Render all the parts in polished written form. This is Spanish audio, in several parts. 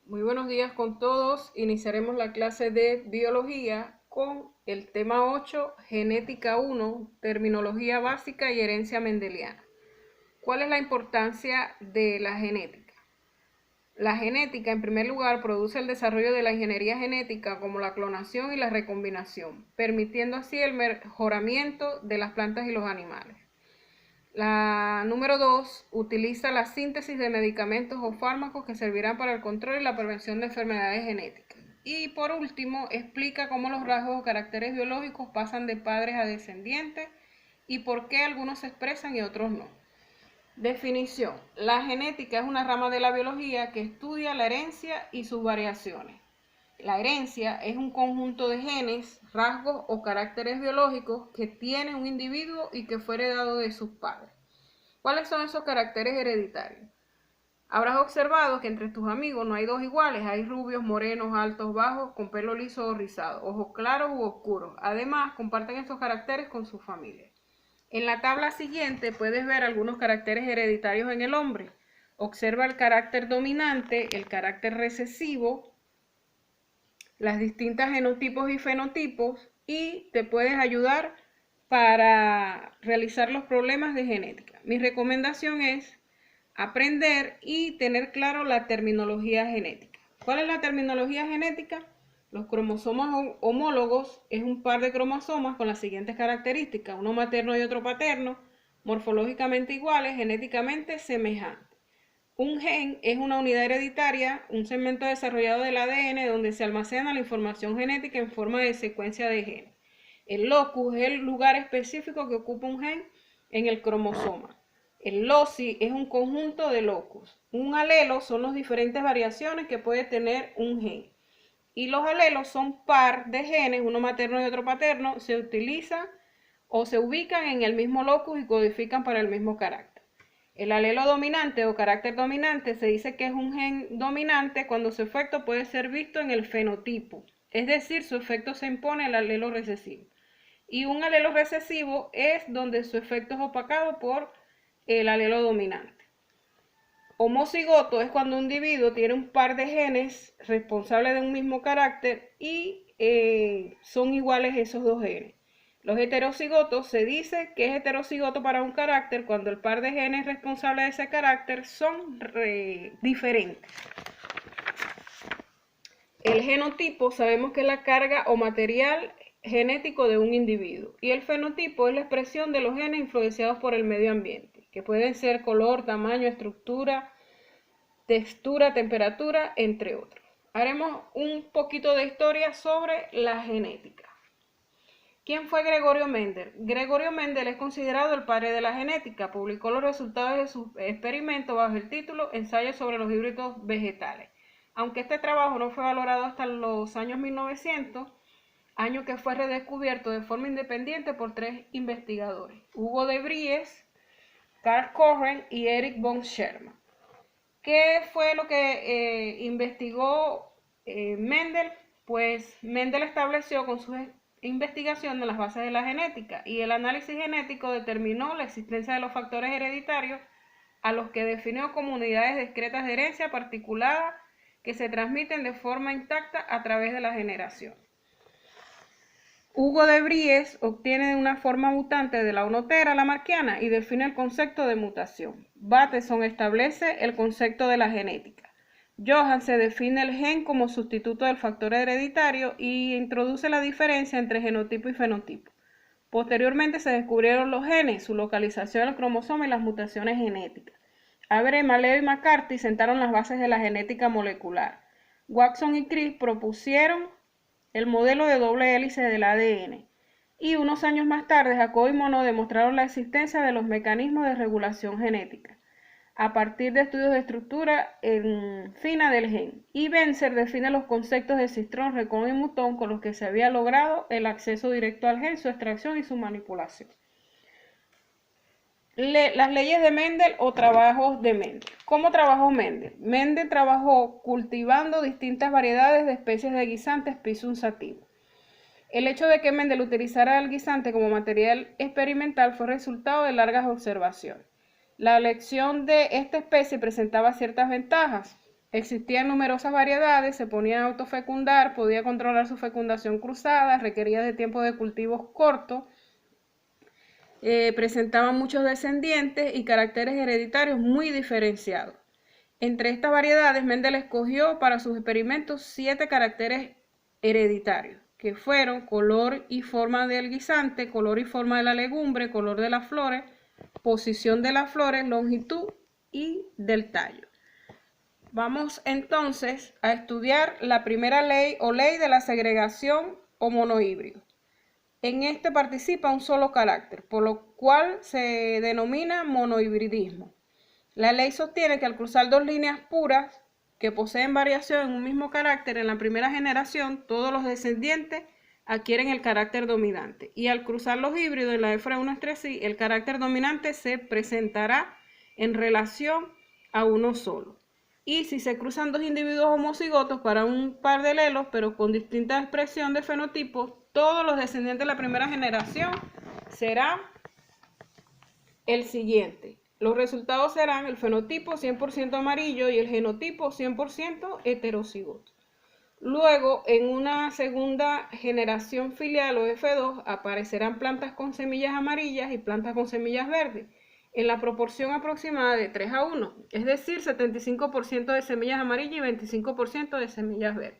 Muy buenos días con todos. Iniciaremos la clase de biología con el tema 8, genética 1, terminología básica y herencia mendeliana. ¿Cuál es la importancia de la genética? La genética, en primer lugar, produce el desarrollo de la ingeniería genética como la clonación y la recombinación, permitiendo así el mejoramiento de las plantas y los animales. La número 2 utiliza la síntesis de medicamentos o fármacos que servirán para el control y la prevención de enfermedades genéticas. Y por último, explica cómo los rasgos o caracteres biológicos pasan de padres a descendientes y por qué algunos se expresan y otros no. Definición. La genética es una rama de la biología que estudia la herencia y sus variaciones. La herencia es un conjunto de genes, rasgos o caracteres biológicos que tiene un individuo y que fue heredado de sus padres. ¿Cuáles son esos caracteres hereditarios? Habrás observado que entre tus amigos no hay dos iguales, hay rubios, morenos, altos, bajos, con pelo liso o rizado, ojos claros u oscuros. Además, comparten estos caracteres con su familia. En la tabla siguiente puedes ver algunos caracteres hereditarios en el hombre. Observa el carácter dominante, el carácter recesivo, las distintas genotipos y fenotipos y te puedes ayudar para realizar los problemas de genética. Mi recomendación es aprender y tener claro la terminología genética. ¿Cuál es la terminología genética? Los cromosomas homólogos es un par de cromosomas con las siguientes características, uno materno y otro paterno, morfológicamente iguales, genéticamente semejantes. Un gen es una unidad hereditaria, un segmento desarrollado del ADN donde se almacena la información genética en forma de secuencia de genes. El locus es el lugar específico que ocupa un gen en el cromosoma. El loci es un conjunto de locus. Un alelo son las diferentes variaciones que puede tener un gen. Y los alelos son par de genes, uno materno y otro paterno, se utilizan o se ubican en el mismo locus y codifican para el mismo carácter. El alelo dominante o carácter dominante se dice que es un gen dominante cuando su efecto puede ser visto en el fenotipo, es decir, su efecto se impone al alelo recesivo. Y un alelo recesivo es donde su efecto es opacado por el alelo dominante. Homocigoto es cuando un individuo tiene un par de genes responsables de un mismo carácter y son iguales esos dos genes. Los heterocigotos se dice que es heterocigoto para un carácter cuando el par de genes responsables de ese carácter son diferentes. El genotipo sabemos que es la carga o material genético de un individuo y el fenotipo es la expresión de los genes influenciados por el medio ambiente, que pueden ser color, tamaño, estructura, textura, temperatura, entre otros. Haremos un poquito de historia sobre la genética. ¿Quién fue Gregorio Mendel? Gregorio Mendel es considerado el padre de la genética. Publicó los resultados de sus experimentos bajo el título Ensayos sobre los híbridos vegetales. Aunque este trabajo no fue valorado hasta los años 1900, año que fue redescubierto de forma independiente por tres investigadores, Hugo de Vries, Carl Cohen y Eric von Sherman. ¿Qué fue lo que investigó Mendel? Pues Mendel estableció con sus investigaciones las bases de la genética y el análisis genético determinó la existencia de los factores hereditarios a los que definió como unidades discretas de herencia particular que se transmiten de forma intacta a través de la generación. Hugo de Vries obtiene una forma mutante de la onotera lamarckiana y define el concepto de mutación. Bateson establece el concepto de la genética. Johann se define el gen como sustituto del factor hereditario y introduce la diferencia entre genotipo y fenotipo. Posteriormente se descubrieron los genes, su localización en el cromosoma y las mutaciones genéticas. Abraham, Maleo y McCarthy sentaron las bases de la genética molecular. Watson y Crick propusieron el modelo de doble hélice del ADN. Y unos años más tarde, Jacob y Monod demostraron la existencia de los mecanismos de regulación genética a partir de estudios de estructura fina del gen. Y Benzer define los conceptos de cistrón, recón y mutón con los que se había logrado el acceso directo al gen, su extracción y su manipulación. Las leyes de Mendel o trabajos de Mendel. ¿Cómo trabajó Mendel? Mendel trabajó cultivando distintas variedades de especies de guisantes Pisum sativa. El hecho de que Mendel utilizara el guisante como material experimental fue resultado de largas observaciones. La elección de esta especie presentaba ciertas ventajas. Existían numerosas variedades, se podían autofecundar, podía controlar su fecundación cruzada, requería de tiempo de cultivos cortos, presentaban muchos descendientes y caracteres hereditarios muy diferenciados. Entre estas variedades, Mendel escogió para sus experimentos 7 caracteres hereditarios, que fueron color y forma del guisante, color y forma de la legumbre, color de las flores, posición de las flores, longitud y del tallo. Vamos entonces a estudiar la primera ley o ley de la segregación o monohíbrido. En este participa un solo carácter, por lo cual se denomina monohibridismo. La ley sostiene que al cruzar dos líneas puras que poseen variación en un mismo carácter en la primera generación, todos los descendientes adquieren el carácter dominante. Y al cruzar los híbridos en la F1 entre sí, el carácter dominante se presentará en relación a uno solo. Y si se cruzan dos individuos homocigotos para un par de alelos, pero con distinta expresión de fenotipos, todos los descendientes de la primera generación será el siguiente. Los resultados serán el fenotipo 100% amarillo y el genotipo 100% heterocigoto. Luego, en una segunda generación filial o F2, aparecerán plantas con semillas amarillas y plantas con semillas verdes, en la proporción aproximada de 3 a 1, es decir, 75% de semillas amarillas y 25% de semillas verdes.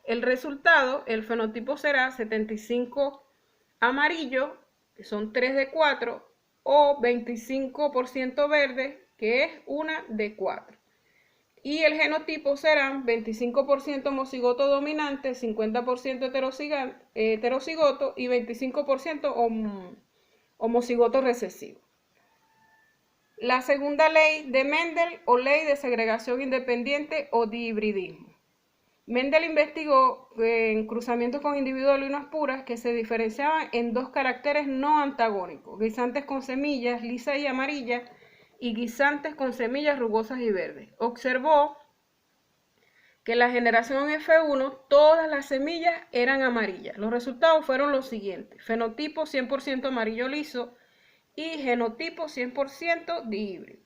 El resultado, el fenotipo será 75 amarillo, que son 3 de 4, o 25% verde, que es 1 de 4. Y el genotipo serán 25% homocigoto dominante, 50% heterocigoto y 25% homocigoto recesivo. La segunda ley de Mendel o ley de segregación independiente o dihibridismo. Mendel investigó en cruzamientos con individuos de líneas puras que se diferenciaban en dos caracteres no antagónicos, guisantes con semillas lisas y amarillas y guisantes con semillas rugosas y verdes. Observó que en la generación F1 todas las semillas eran amarillas. Los resultados fueron los siguientes: fenotipo 100% amarillo liso y genotipo 100% dihíbrido.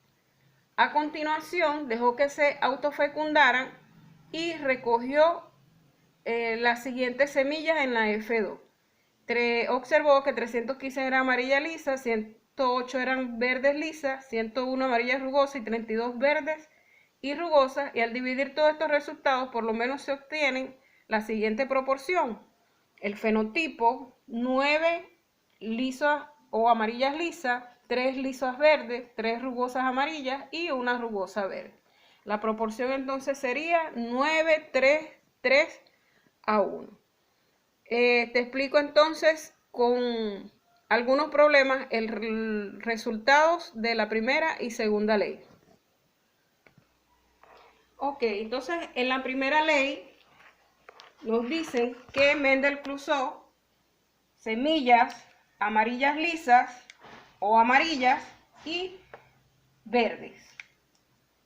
A continuación dejó que se autofecundaran y recogió las siguientes semillas en la F2. Observó que 315 eran amarillas lisas, 108 eran verdes lisas, 101 amarillas rugosas y 32 verdes y rugosas, y al dividir todos estos resultados por lo menos se obtienen la siguiente proporción: el fenotipo 9 lisas o amarillas lisas, 3 lisas verdes, 3 rugosas amarillas y una rugosa verde. La proporción entonces sería 9, 3, 3 a 1. Te explico entonces con algunos problemas el resultados de la primera y segunda ley. Ok, entonces en la primera ley nos dicen que Mendel cruzó semillas amarillas lisas o amarillas y verdes.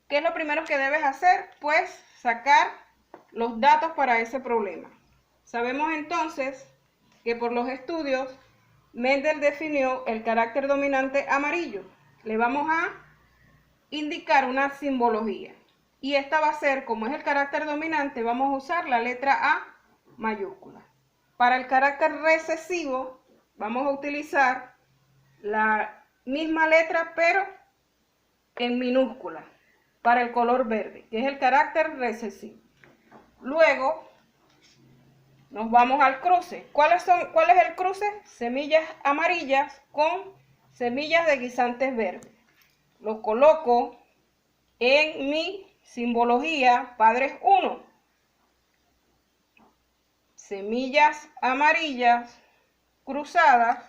¿Qué es lo primero que debes hacer? Pues sacar los datos para ese problema. Sabemos entonces que por los estudios Mendel definió el carácter dominante amarillo. Le vamos a indicar una simbología. Y esta va a ser, como es el carácter dominante, vamos a usar la letra A mayúscula. Para el carácter recesivo vamos a utilizar la misma letra pero en minúscula para el color verde, que es el carácter recesivo. Luego nos vamos al cruce. ¿Cuál es el cruce? Semillas amarillas con semillas de guisantes verdes. Lo coloco en mi simbología padres 1. Semillas amarillas cruzadas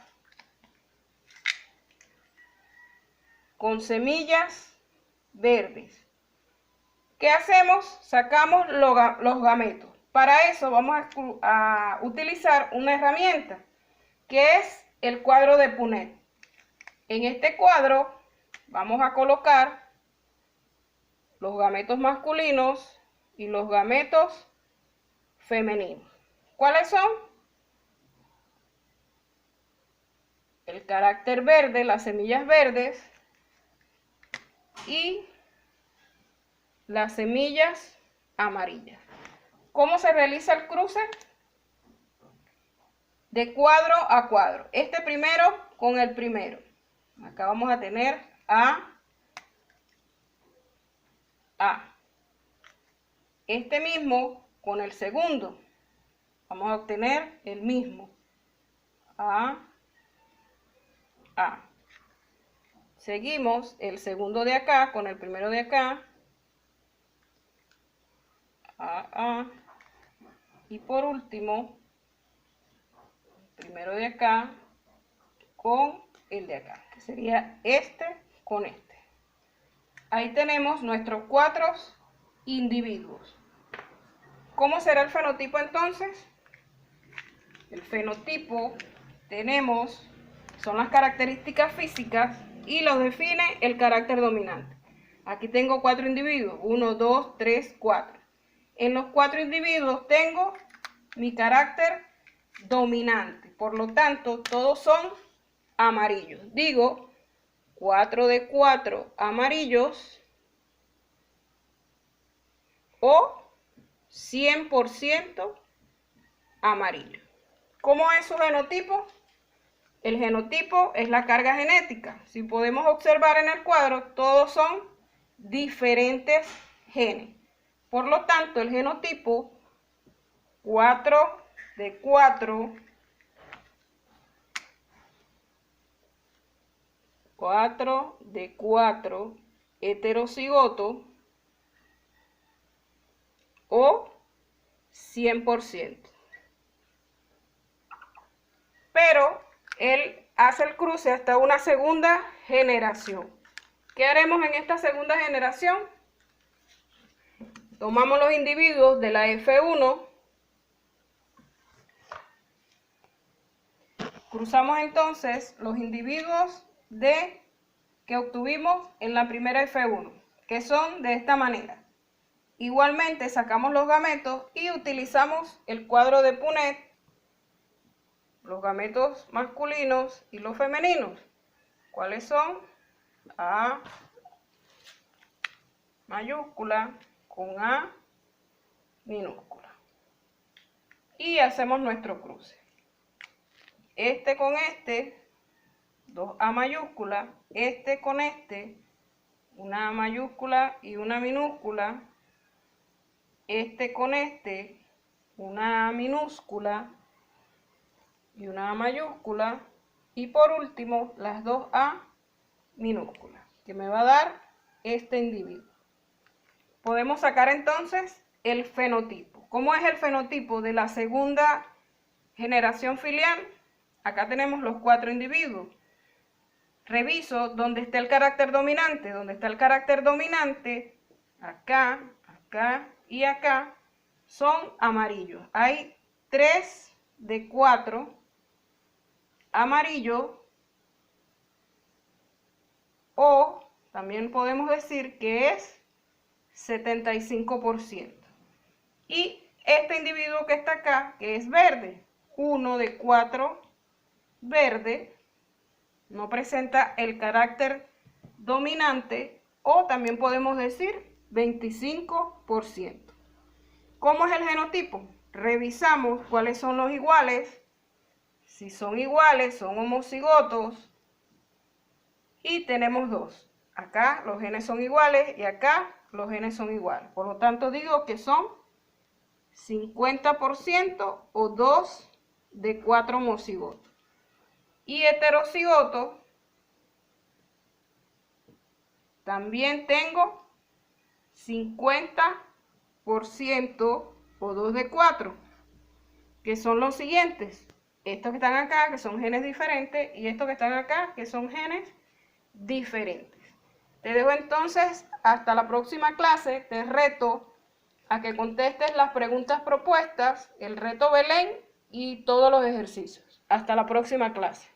con semillas verdes. ¿Qué hacemos? Sacamos los gametos. Para eso vamos a utilizar una herramienta que es el cuadro de Punnett. En este cuadro vamos a colocar los gametos masculinos y los gametos femeninos. ¿Cuáles son? El carácter verde, las semillas verdes y las semillas amarillas. ¿Cómo se realiza el cruce? De cuadro a cuadro. Este primero con el primero. Acá vamos a tener A. Este mismo con el segundo. Vamos a obtener el mismo. A. Seguimos el segundo de acá con el primero de acá. A. Y por último, el primero de acá con el de acá, que sería este con este. Ahí tenemos nuestros 4 individuos. ¿Cómo será el fenotipo entonces? El fenotipo son las características físicas y los define el carácter dominante. Aquí tengo 4 individuos, 1, 2, 3, 4. En los 4 individuos tengo mi carácter dominante, por lo tanto todos son amarillos. Digo 4 de 4 amarillos o 100% amarillo. ¿Cómo es su genotipo? El genotipo es la carga genética. Si podemos observar en el cuadro, todos son diferentes genes. Por lo tanto, el genotipo 4 de 4, 4 de 4 heterocigoto o 100%. Pero él hace el cruce hasta una segunda generación. ¿Qué haremos en esta segunda generación? Tomamos los individuos de la F1, cruzamos entonces los individuos que obtuvimos en la primera F1, que son de esta manera. Igualmente sacamos los gametos y utilizamos el cuadro de Punnett, los gametos masculinos y los femeninos. ¿Cuáles son? A mayúscula con A minúscula. Y hacemos nuestro cruce. Este con este, 2A mayúscula, este con este, una A mayúscula y una minúscula, este con este, una A minúscula y una A mayúscula, y por último las 2A minúsculas, que me va a dar este individuo. Podemos sacar entonces el fenotipo. ¿Cómo es el fenotipo de la segunda generación filial? Acá tenemos los 4 individuos. Reviso dónde está el carácter dominante. Donde está el carácter dominante, acá, acá y acá, son amarillos. Hay 3 de 4 amarillos, o también podemos decir que es 75%. Y este individuo que está acá, que es verde, 1 de 4 verde, no presenta el carácter dominante, o también podemos decir 25%. ¿Cómo es el genotipo? Revisamos cuáles son los iguales. Si son iguales, son homocigotos. Y tenemos 2. Acá los genes son iguales y acá los genes son iguales. Por lo tanto, digo que son 50% o 2 de 4 homocigotos. Y heterocigotos, también tengo 50% o 2 de 4, que son los siguientes. Estos que están acá, que son genes diferentes, y estos que están acá, que son genes diferentes. Te dejo entonces hasta la próxima clase. Te reto a que contestes las preguntas propuestas, el reto Belén y todos los ejercicios. Hasta la próxima clase.